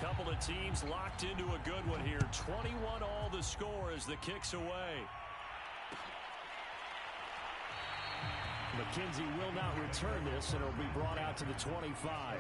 Couple of teams locked into a good one here. 21 all the score as the kick's away. McKenzie will not return this, and it'll be brought out to the 25.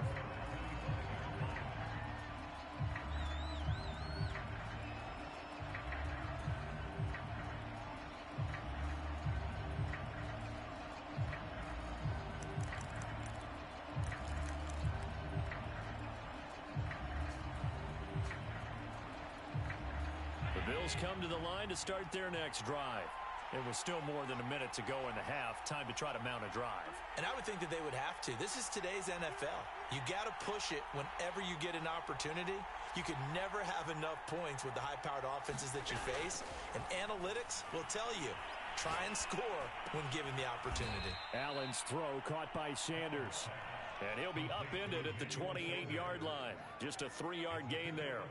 The Bills come to the line to start their next drive. It was still more than a minute to go in the half. Time to try to mount a drive. And I would think that they would have to. This is today's NFL. You got to push it whenever you get an opportunity. You could never have enough points with the high-powered offenses that you face. And analytics will tell you, try and score when given the opportunity. Allen's throw caught by Sanders. And he'll be upended at the 28-yard line. Just a 3-yard gain there.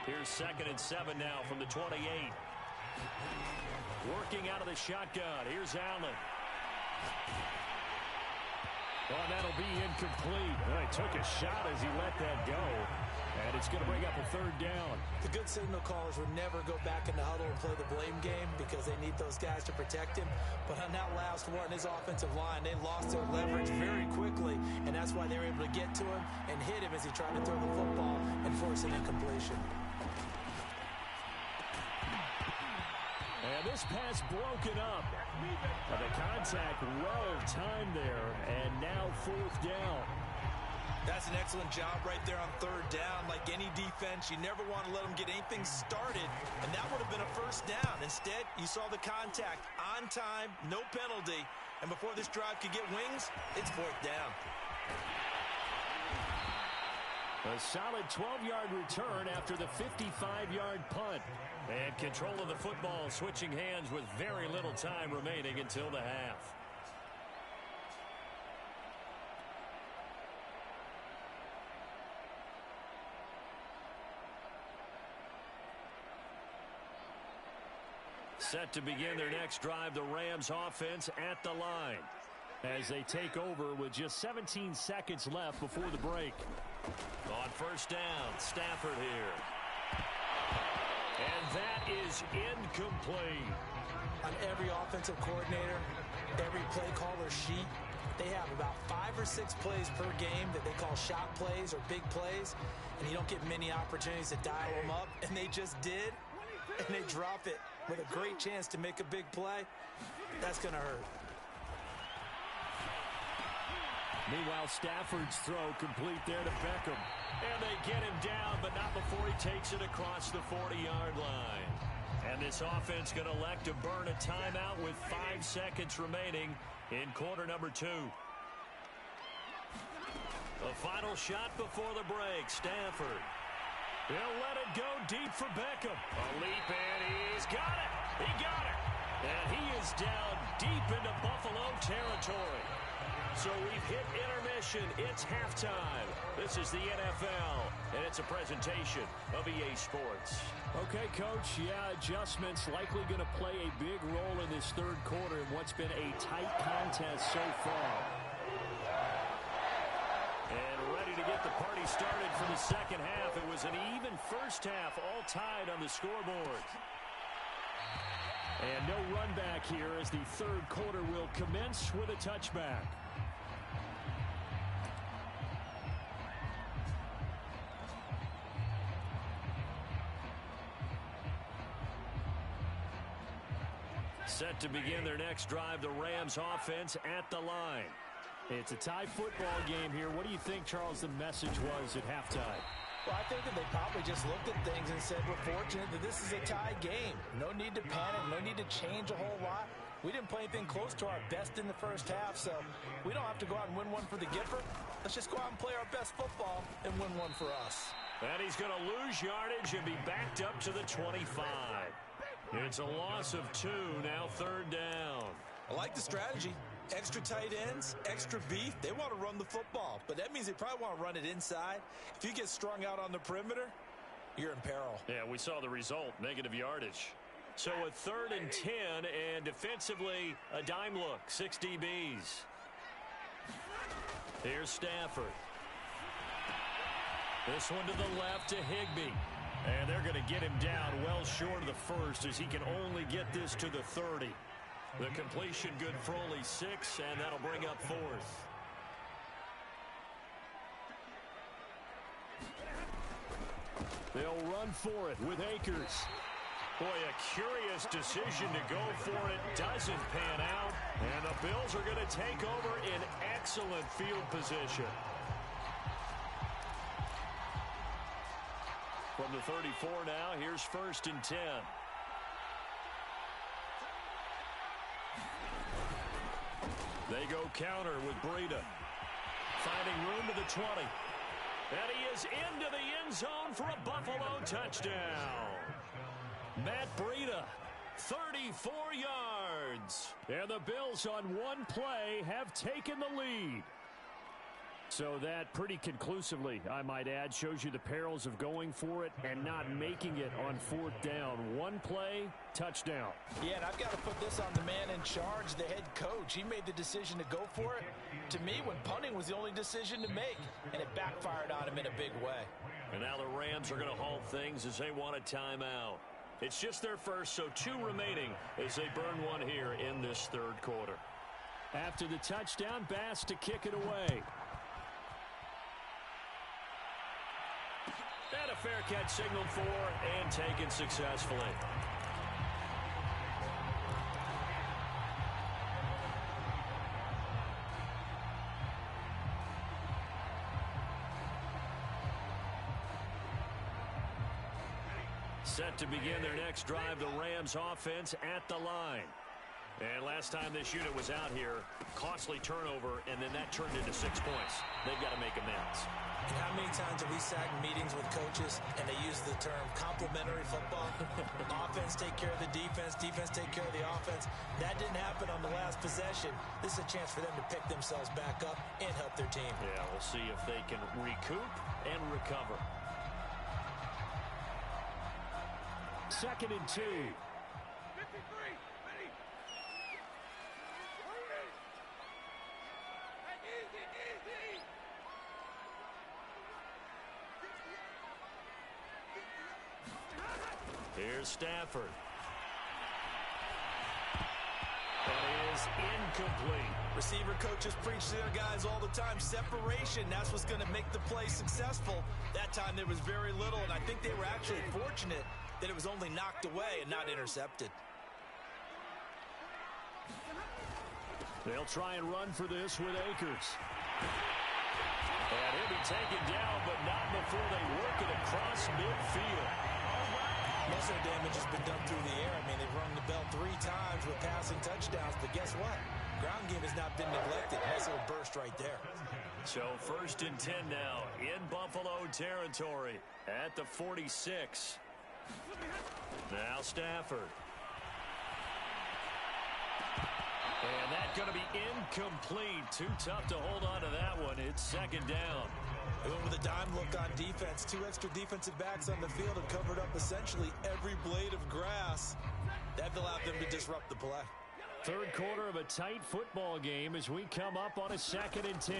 Here's 2nd and 7 now from the 28. Working out of the shotgun. Here's Allen. Well, that'll be incomplete. Well, he took a shot as he let that go. And it's going to bring up a 3rd down. The good signal callers would never go back in the huddle and play the blame game because they need those guys to protect him. But on that last one, his offensive line, they lost their leverage very quickly. And that's why they were able to get to him and hit him as he tried to throw the football and force an incompletion. And this pass broken up. The contact well timed there, and now 4th down. That's an excellent job right there on 3rd down. Like any defense, you never want to let them get anything started, and that would have been a 1st down. Instead, you saw the contact on time, no penalty, and before this drive could get wings, it's 4th down. A solid 12-yard return after the 55-yard punt. And control of the football switching hands with very little time remaining until the half. Set to begin their next drive, the Rams offense at the line as they take over with just 17 seconds left before the break. On 1st down, Stafford here. And that is incomplete. On every offensive coordinator, every play caller sheet, they have about 5 or 6 plays per game that they call shot plays or big plays, and you don't get many opportunities to dial them up, and they just did, and they drop it with a great chance to make a big play. That's going to hurt. Meanwhile, Stafford's throw complete there to Beckham. And they get him down, but not before he takes it across the 40-yard line. And this offense going to elect to burn a timeout with 5 seconds remaining in quarter number 2. The final shot before the break, Stafford. He'll let it go deep for Beckham. A leap, and he's got it. He got it. And he is down deep into Buffalo territory. So we've hit intermission. It's halftime. This is the NFL, and it's a presentation of EA Sports. Okay, Coach, adjustments likely going to play a big role in this 3rd quarter in what's been a tight contest so far. And ready to get the party started for the 2nd half. It was an even 1st half, all tied on the scoreboard. And no run back here as the 3rd quarter will commence with a touchback. Set to begin their next drive, the Rams offense at the line. It's a tie football game here. What do you think, Charles, the message was at halftime? Well, I think that they probably just looked at things and said, we're fortunate that this is a tie game. No need to panic, no need to change a whole lot. We didn't play anything close to our best in the 1st half, so we don't have to go out and win one for the Gipper. Let's just go out and play our best football and win one for us. And he's going to lose yardage and be backed up to the 25. It's a loss of 2, now 3rd down. I like the strategy. Extra tight ends, extra beef. They want to run the football, but that means they probably want to run it inside. If you get strung out on the perimeter, you're in peril. Yeah, we saw the result, negative yardage. So a 3rd and 10, and defensively, a dime look, 6 DBs. Here's Stafford. This one to the left to Higbee. And they're going to get him down well short of the first as he can only get this to the 30. The completion good for only 6, and that'll bring up 4th. They'll run for it with Akers. Boy, a curious decision to go for it. Doesn't pan out. And the Bills are going to take over in excellent field position. From the 34 now, here's 1st and 10. They go counter with Breida. Finding room to the 20. And he is into the end zone for a Buffalo touchdown. Matt Breida, 34 yards. And the Bills on one play have taken the lead. So that pretty conclusively, I might add, shows you the perils of going for it and not making it on 4th down. One play, touchdown. Yeah, and I've got to put this on the man in charge, the head coach. He made the decision to go for it. To me, when punting was the only decision to make, and it backfired on him in a big way. And now the Rams are going to halt things as they want a timeout. It's just their first, so 2 remaining as they burn one here in this 3rd quarter. After the touchdown, Bass to kick it away. And a fair catch signaled for and taken successfully. Set to begin their next drive, the Rams offense at the line. And last time this unit was out here, costly turnover, and then that turned into 6 points. They've got to make amends. And how many times have we sat in meetings with coaches and they use the term complementary football? Offense take care of the defense, defense take care of the offense. That didn't happen on the last possession. This is a chance for them to pick themselves back up and help their team. Yeah, we'll see if they can recoup and recover. 2nd and 2. Here's Stafford. That is incomplete. Receiver coaches preach to their guys all the time. Separation, that's what's going to make the play successful. That time there was very little, and I think they were actually fortunate that it was only knocked away and not intercepted. They'll try and run for this with Akers. And he'll be taken down, but not before they work it across midfield. Most of the damage has been done through the air. I mean, they've rung the bell 3 times with passing touchdowns, but guess what? Ground game has not been neglected. Nice little burst right there. So 1st and 10 now in Buffalo territory at the 46. Now Stafford. And that's going to be incomplete. Too tough to hold on to that one. It's 2nd down. They went with a dime look on defense. 2 extra defensive backs on the field and covered up essentially every blade of grass. That allowed them to disrupt the play. 3rd quarter of a tight football game as we come up on a 2nd and 10.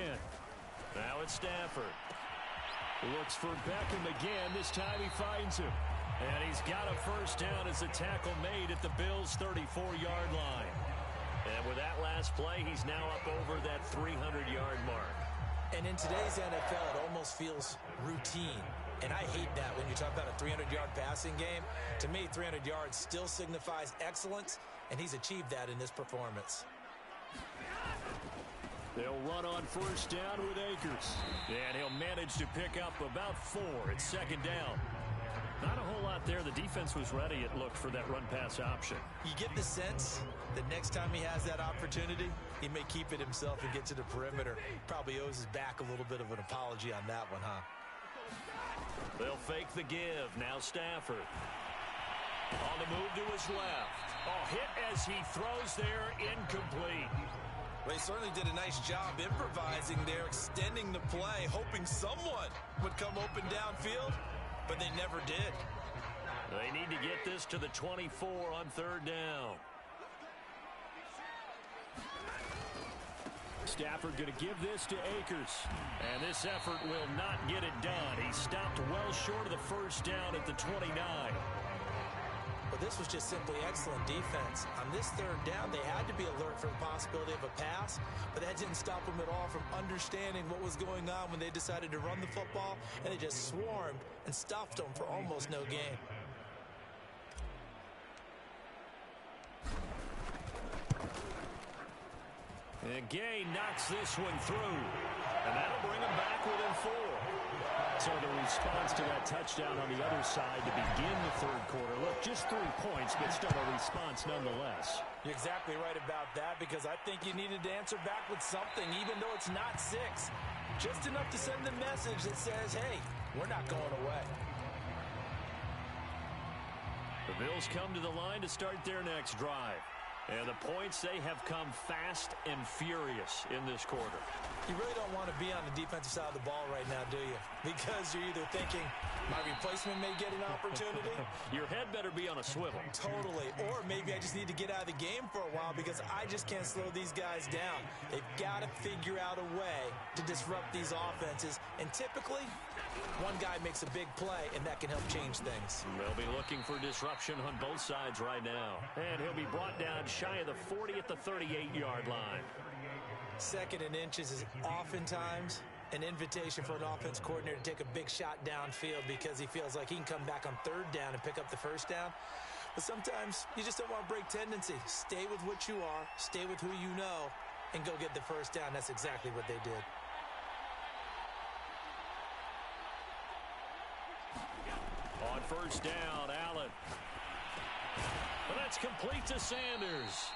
Now it's Stafford. Looks for Beckham again. This time he finds him. And he's got a 1st down as the tackle made at the Bills' 34-yard line. And with that last play, he's now up over that 300-yard mark. And in today's NFL, it almost feels routine. And I hate that when you talk about a 300-yard passing game. To me, 300 yards still signifies excellence, and he's achieved that in this performance. They'll run on 1st down with Akers. And he'll manage to pick up about 4. It's 2nd down. Not a whole lot there. The defense was ready, it looked, for that run-pass option. You get the sense that next time he has that opportunity, he may keep it himself and get to the perimeter. Probably owes his back a little bit of an apology on that one, huh? They'll fake the give. Now Stafford. On the move to his left. Oh, hit as he throws there, incomplete. Well, he certainly did a nice job improvising there, extending the play, hoping someone would come open downfield, but they never did. They need to get this to the 24 on 3rd down. Stafford going to give this to Akers. And this effort will not get it done. He stopped well short of the first down at the 29. But this was just simply excellent defense. On this third down, they had to be alert for the possibility of a pass, but that didn't stop them at all from understanding what was going on when they decided to run the football, and they just swarmed and stuffed them for almost no gain. And Gay knocks this one through, and that'll bring him back within 4. So the response to that touchdown on the other side to begin the third quarter. Look, just 3 points, but still a response nonetheless. You're exactly right about that, because I think you needed to answer back with something, even though it's not 6. Just enough to send the message that says, hey, we're not going away. The Bills come to the line to start their next drive. And the points, they have come fast and furious in this quarter. You really don't want to be on the defensive side of the ball right now, do you? Because you're either thinking, my replacement may get an opportunity. Your head better be on a swivel. Totally. Or maybe I just need to get out of the game for a while because I just can't slow these guys down. They've got to figure out a way to disrupt these offenses. And typically, one guy makes a big play, and that can help change things. They'll be looking for disruption on both sides right now. And he'll be brought down shy of the 40 at the 38-yard line. Second and inches is oftentimes an invitation for an offense coordinator to take a big shot downfield because he feels like he can come back on third down and pick up the first down. But sometimes you just don't want to break tendency. Stay with what you are, stay with who you know, and go get the first down. That's exactly what they did. On first down, Allen. But that's complete to Sanders.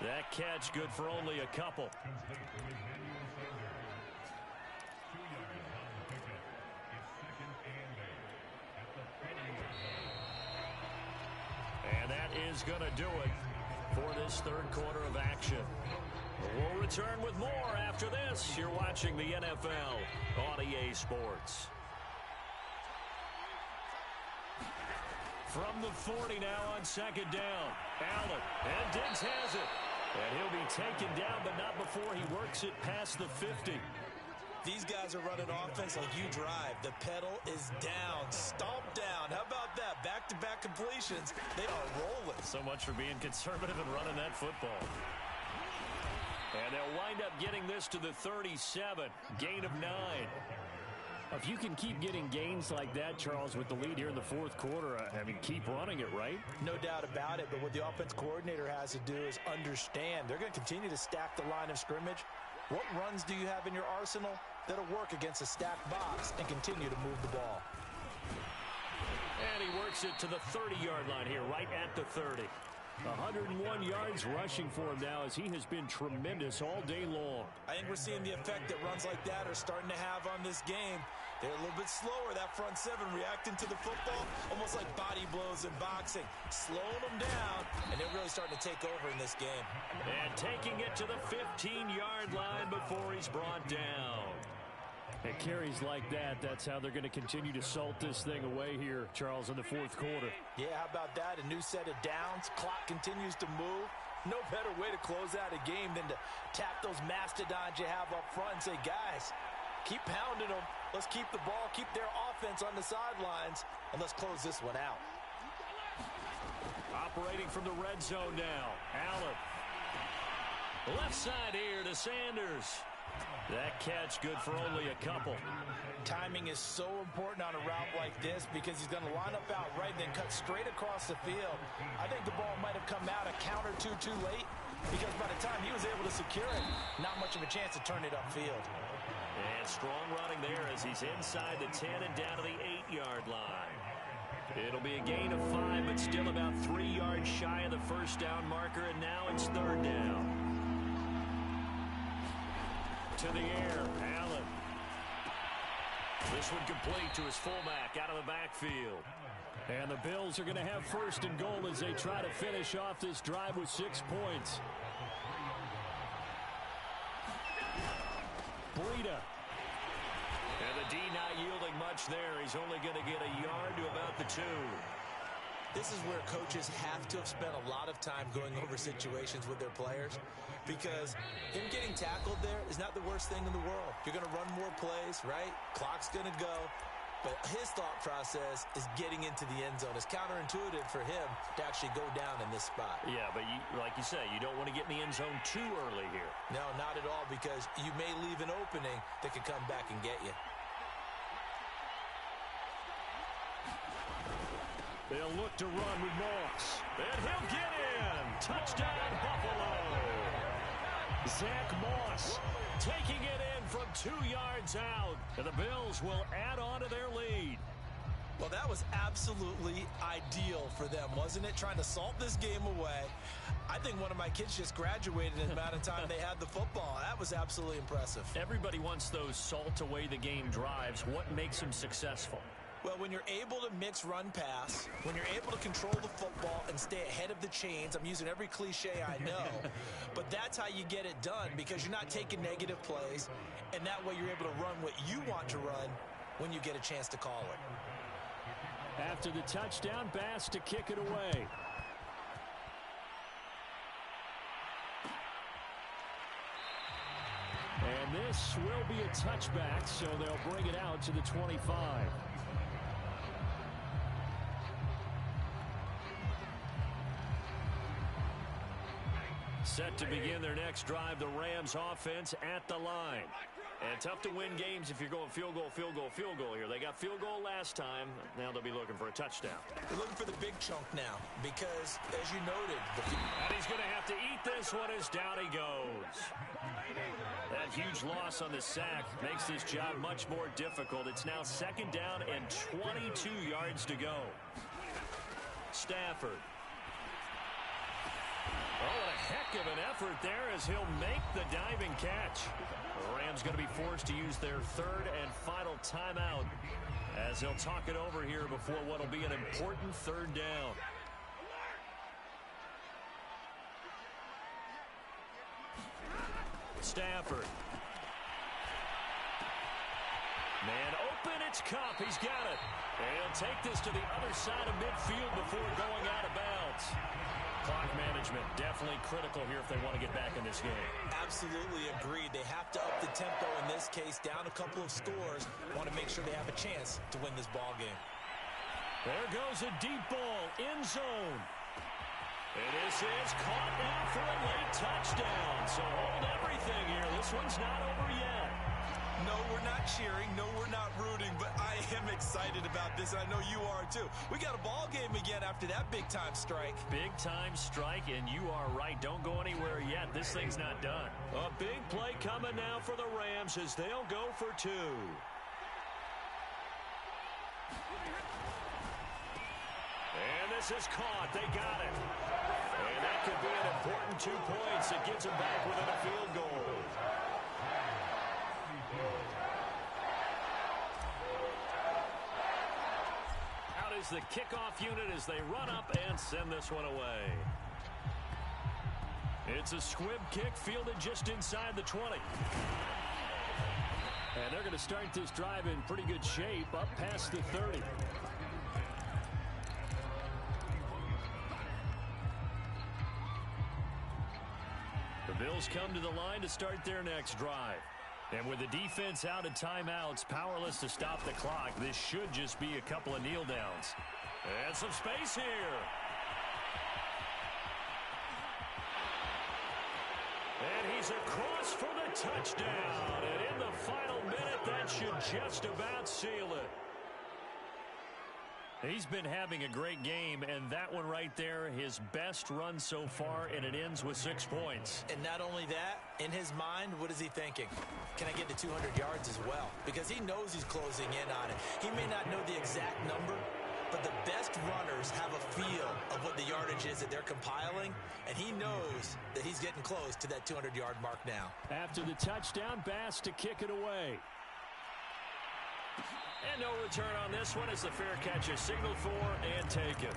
That catch good for only a couple. And that is going to do it for this third quarter of action. We'll return with more after this. You're watching the NFL on EA Sports. From the 40 now on second down. Allen, and Diggs has it. And he'll be taken down, but not before he works it past the 50. These guys are running offense like you drive. The pedal is down, stomp down. How about that? Back-to-back completions. They are rolling. So much for being conservative and running that football. And they'll wind up getting this to the 37. Gain of 9. If you can keep getting gains like that, Charles, with the lead here in the fourth quarter, I mean, keep running it, right? No doubt about it, but what the offense coordinator has to do is understand. They're going to continue to stack the line of scrimmage. What runs do you have in your arsenal that'll work against a stacked box and continue to move the ball? And he works it to the 30-yard line here, right at the 30. 101 yards rushing for him now as he has been tremendous all day long. I think we're seeing the effect that runs like that are starting to have on this game. They're a little bit slower, that front seven, reacting to the football, almost like body blows in boxing, slowing them down, and they're really starting to take over in this game. And taking it to the 15-yard line before he's brought down. It carries like that. That's how they're going to continue to salt this thing away here, Charles, in the fourth quarter. Yeah, how about that? A new set of downs. Clock continues to move. No better way to close out a game than to tap those mastodons you have up front and say, guys, keep pounding them. Let's keep the ball, keep their offense on the sidelines, and let's close this one out. Operating from the red zone now. Allen. Left side here to Sanders. That catch good for only a couple. Timing is so important on a route like this because he's going to line up out right and then cut straight across the field. I think the ball might have come out a count or two too late because by the time he was able to secure it, not much of a chance to turn it upfield. And strong running there as he's inside the 10 and down to the 8-yard line. It'll be a gain of 5, but still about 3 yards shy of the first down marker, and now it's third down. To the air, Allen. This one complete to his fullback out of the backfield. And the Bills are going to have first and goal as they try to finish off this drive with 6 points. Breida. And the D not yielding much there. He's only going to get a yard to about the 2. This is where coaches have to have spent a lot of time going over situations with their players because him getting tackled there is not the worst thing in the world. You're going to run more plays, right? Clock's going to go. But his thought process is getting into the end zone. It's counterintuitive for him to actually go down in this spot. Yeah, but like you say, you don't want to get in the end zone too early here. No, not at all, because you may leave an opening that could come back and get you. They'll look to run with Moss. And he'll get in. Touchdown, Buffalo. Zach Moss taking it in from 2 yards out. And the Bills will add on to their lead. Well, that was absolutely ideal for them, wasn't it? Trying to salt this game away. I think one of my kids just graduated in the amount of time they had the football. That was absolutely impressive. Everybody wants those salt away the game drives. What makes them successful? Well, when you're able to mix run-pass, when you're able to control the football and stay ahead of the chains, I'm using every cliche I know, but that's how you get it done, because you're not taking negative plays, and that way you're able to run what you want to run when you get a chance to call it. After the touchdown, Bass to kick it away. And this will be a touchback, so they'll bring it out to the 25. Set to begin their next drive, the Rams offense at the line. And tough to win games if you're going field goal, field goal, field goal here. They got field goal last time. Now they'll be looking for a touchdown. They're looking for the big chunk now because, as you noted, and he's going to have to eat this one as down he goes. That huge loss on the sack makes this job much more difficult. It's now second down and 22 yards to go. Stafford. Oh, what a heck of an effort there as he'll make the diving catch. The Rams going to be forced to use their third and final timeout as they'll talk it over here before what will be an important third down. Stafford. Man open, it's Cup. He's got it. And he'll take this to the other side of midfield before going out of bounds. Clock management definitely critical here if they want to get back in this game. Absolutely agreed. They have to up the tempo in this case, down a couple of scores. Want to make sure they have a chance to win this ball game. There goes a deep ball, end zone. And this is caught now for a late touchdown. So hold everything here. This one's not over yet. No, we're not cheering. No, we're not rooting. But I am excited about this. I know you are too. We got a ball game again after that big-time strike. Big-time strike, and you are right. Don't go anywhere yet. This thing's not done. A big play coming now for the Rams as they'll go for two. And this is caught. They got it. And that could be an important 2 points. It gets them back within a field goal. Out is the kickoff unit as they run up and send this one away. It's a squib kick fielded just inside the 20. And they're going to start this drive in pretty good shape up past the 30. The Bills come to the line to start their next drive. And with the defense out of timeouts, powerless to stop the clock, this should just be a couple of kneel downs. And some space here. And he's across for the touchdown. And in the final minute, that should just about seal it. He's been having a great game, and that one right there, his best run so far, and it ends with 6 points. And not only that, in his mind, what is he thinking? Can I get to 200 yards as well? Because he knows he's closing in on it. He may not know the exact number, but the best runners have a feel of what the yardage is that they're compiling, and he knows that he's getting close to that 200-yard mark now. After the touchdown, Bass to kick it away. And no return on this one as the fair catch is signaled for and taken.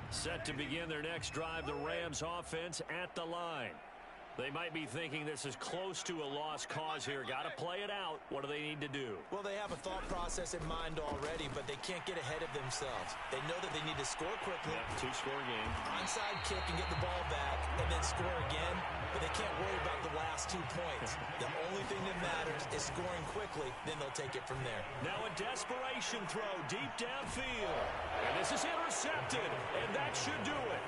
Set to begin their next drive, the Rams offense at the line. They they might be thinking this is close to a lost cause here. Got to play it out. What do they need to do? Well, they have a thought process in mind already, but they can't get ahead of themselves. They know that they need to score quickly. Yep, two-score game. Onside kick and get the ball back, and then score again. But they can't worry about the last 2 points. The only thing that matters is scoring quickly. Then they'll take it from there. Now a desperation throw deep downfield. And this is intercepted, and that should do it.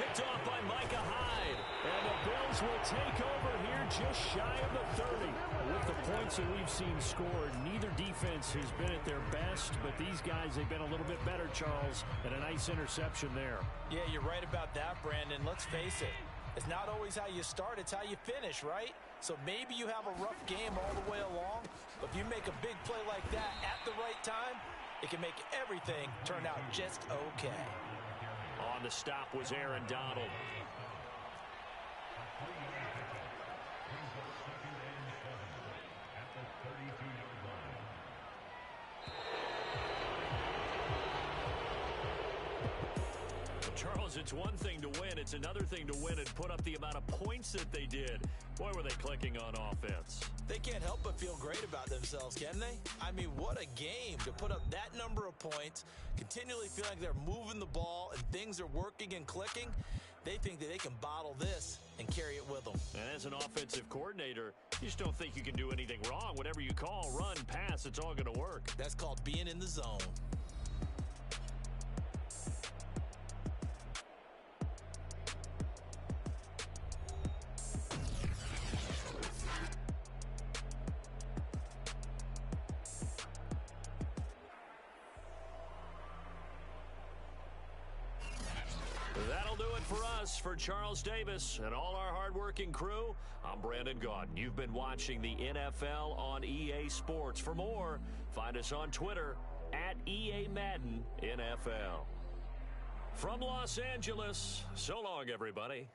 Picked off by Micah Hyde. And the Bills will take over here just shy of the 30. With the points that we've seen scored, neither defense has been at their best, but these guys, they've been a little bit better, Charles, and a nice interception there. Yeah, you're right about that, Brandon. Let's face it. It's not always how you start, it's how you finish, right? So maybe you have a rough game all the way along, but if you make a big play like that at the right time, it can make everything turn out just okay. On the stop was Aaron Donald. Charles, it's one thing to win. It's another thing to win and put up the amount of points that they did. Boy, were they clicking on offense. They can't help but feel great about themselves, can they? I mean, what a game to put up that number of points, continually feel like they're moving the ball and things are working and clicking. They think that they can bottle this and carry it with them. And as an offensive coordinator, you just don't think you can do anything wrong. Whatever you call, run, pass, it's all going to work. That's called being in the zone. That'll do it for us. For Charles Davis and all our hardworking crew, I'm Brandon Gaudin. You've been watching the NFL on EA Sports. For more, find us on Twitter at EA Madden NFL. From Los Angeles, so long, everybody.